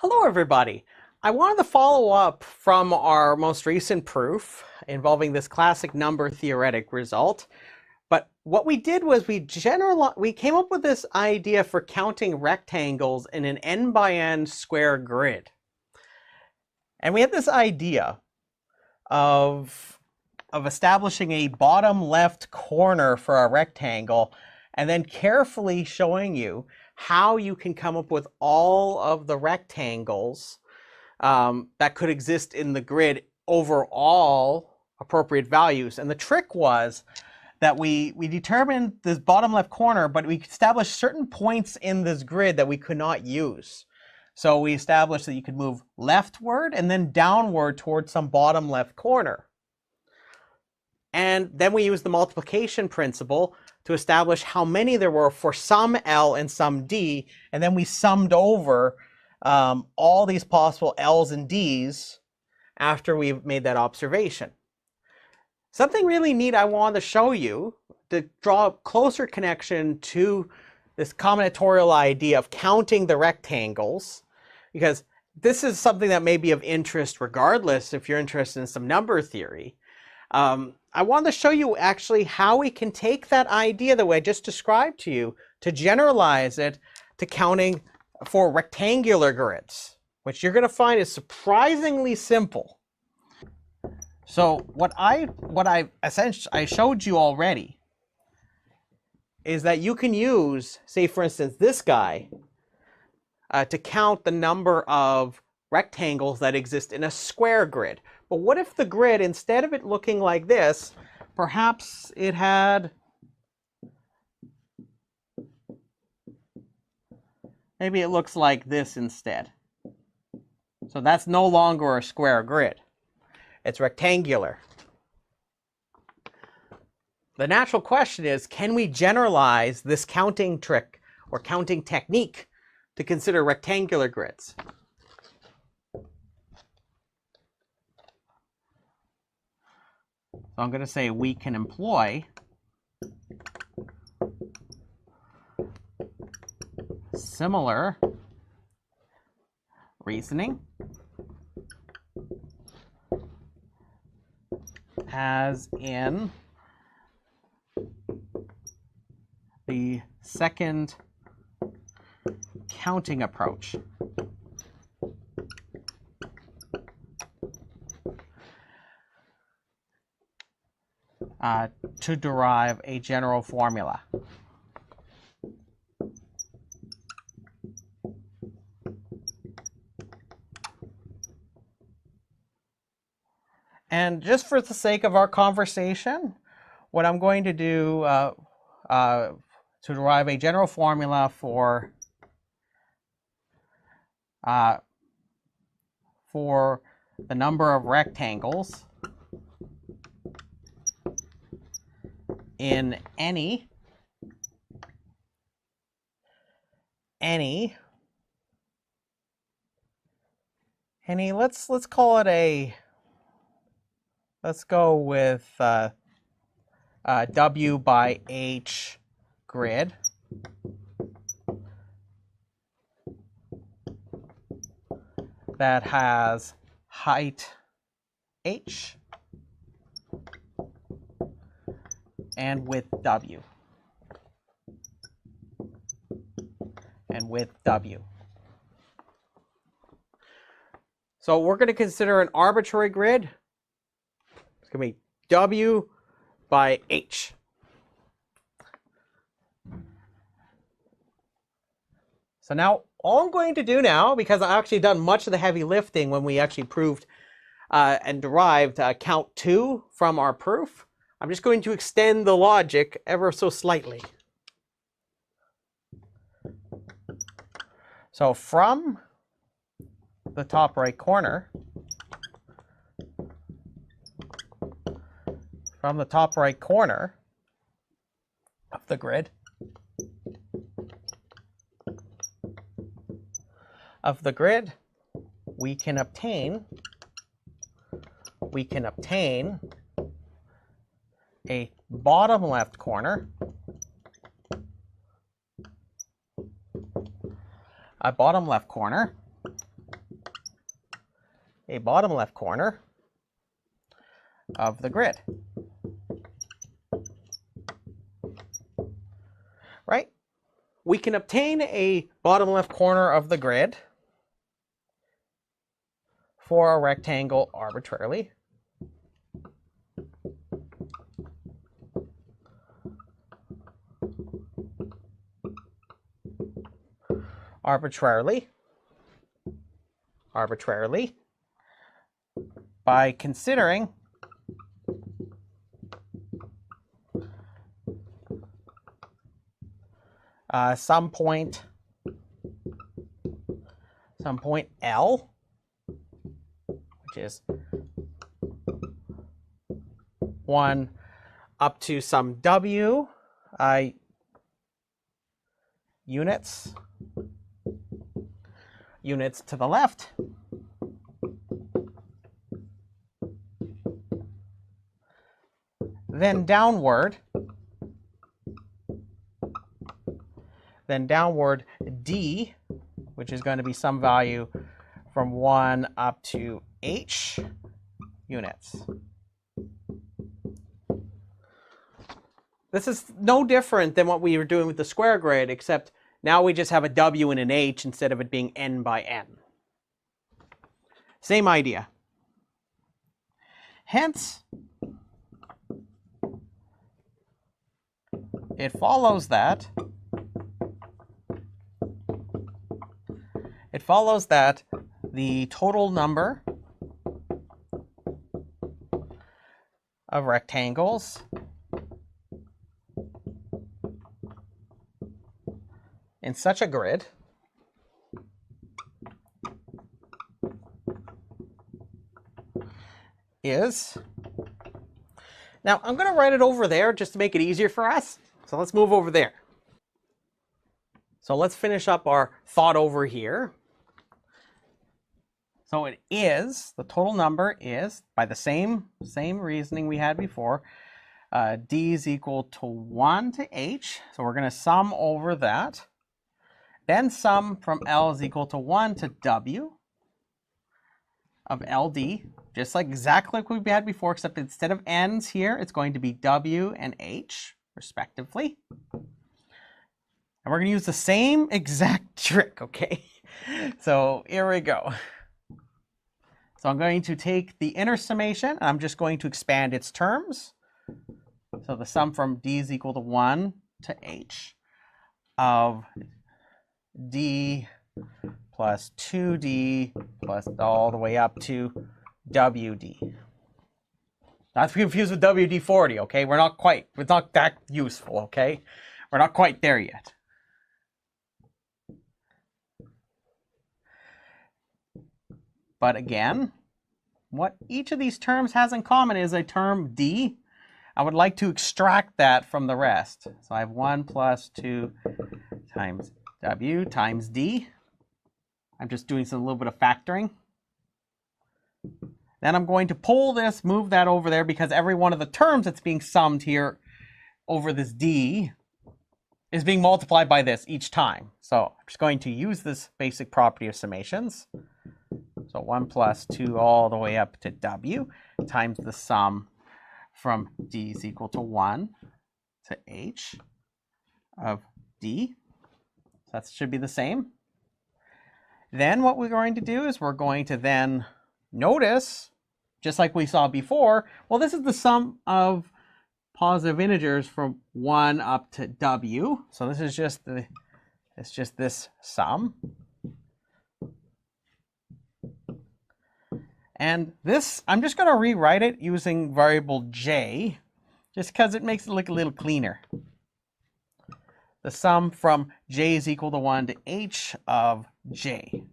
Hello everybody. I wanted to follow up from our most recent proof involving this classic number theoretic result. But what we did was we came up with this idea for counting rectangles in an n by n square grid. And we had this idea of establishing a bottom left corner for a rectangle and then carefully showing you how you can come up with all of the rectangles that could exist in the grid over all appropriate values. And the trick was that we determined this bottom left corner, but we established certain points in this grid that we could not use. So we established that you could move leftward and then downward towards some bottom left corner. And then we used the multiplication principle to establish how many there were for some L and some D, and then we summed over all these possible L's and D's after we made that observation. Something really neat I wanted to show you to draw a closer connection to this combinatorial idea of counting the rectangles, because this is something that may be of interest regardless if you're interested in some number theory. I wanted to show you actually how we can take that idea that I just described to you to generalize it to counting for rectangular grids, which you're going to find is surprisingly simple. So what I showed you already is that you can use, say for instance, this guy to count the number of rectangles that exist in a square grid. But what if the grid, instead of it looking like this, perhaps it had, maybe it looks like this instead. So that's no longer a square grid. It's rectangular. The natural question is, can we generalize this counting trick or counting technique to consider rectangular grids? So I'm going to say we can employ similar reasoning as in the second counting approach. To derive a general formula. And just for the sake of our conversation, what I'm going to do to derive a general formula for the number of rectangles in any let's call it a, let's go with W by H grid that has height H and width W. And width W. So we're going to consider an arbitrary grid. It's going to be W by H. So now all I'm going to do now, because I've actually done much of the heavy lifting when we actually proved and derived count 2 from our proof, I'm just going to extend the logic ever so slightly. So from the top right corner, of the grid, we can obtain a bottom left corner a bottom left corner a bottom left corner of the grid. Right? We can obtain a bottom left corner of the grid for a rectangle arbitrarily. Arbitrarily by considering some point L, which is 1 up to some W units to the left, then downward D, which is going to be some value from 1 up to H units. This is no different than what we were doing with the square grid, except now we just have a W and an H instead of it being n by n. Same idea. Hence, it follows that the total number of rectangles in such a grid is, now I'm going to write it over there just to make it easier for us. So let's move over there. So let's finish up our thought over here. So it is, the total number is, by the same reasoning we had before, D is equal to 1 to H. So we're going to sum over that. Then sum from L is equal to 1 to W of LD, just like exactly like we had before, except instead of n's here, it's going to be W and H, respectively. And we're going to use the same exact trick, okay? So here we go. So I'm going to take the inner summation, and I'm just going to expand its terms. So the sum from D is equal to 1 to H of D plus 2D plus all the way up to WD. Not to be confused with WD-40, okay? It's not that useful, okay? We're not quite there yet. But again, what each of these terms has in common is a term D. I would like to extract that from the rest. So I have 1 plus 2 times W times D. I'm just doing a little bit of factoring. Then I'm going to pull this, move that over there, because every one of the terms that's being summed here over this D is being multiplied by this each time. So I'm just going to use this basic property of summations. So 1 plus 2 all the way up to W times the sum from D is equal to 1 to H of D. So that should be the same. Then what we're going to do is we're going to then notice, just like we saw before, well, this is the sum of positive integers from 1 up to W. So this is just this sum. And this, I'm just going to rewrite it using variable j, just because it makes it look a little cleaner. The sum from j is equal to 1 to h of j.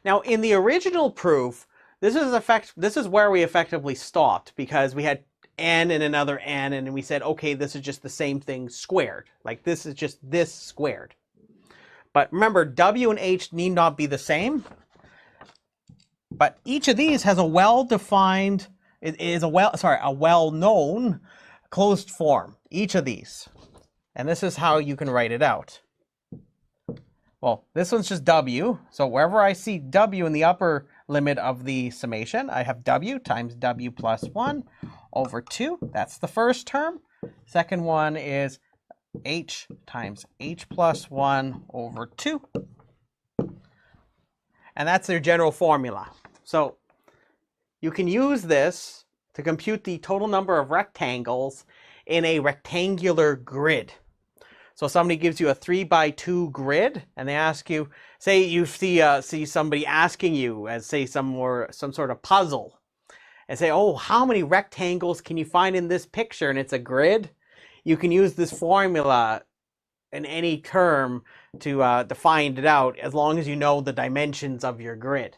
Now, in the original proof, this is where we effectively stopped, because we had n and another n, and we said, okay, this is just the same thing squared. Like this is just this squared. But remember, w and h need not be the same. But each of these has a well-defined, a well-known closed form, each of these. And this is how you can write it out. well, this one's just W. So wherever I see W in the upper limit of the summation, I have W times W plus 1 over 2. That's the first term. Second one is H times H plus 1 over 2. And that's their general formula. So you can use this to compute the total number of rectangles in a rectangular grid. So somebody gives you a 3x2 grid, and they ask you, say you see somebody asking you as say some sort of puzzle, and say, oh, how many rectangles can you find in this picture? And it's a grid. You can use this formula in any term to find it out, as long as you know the dimensions of your grid.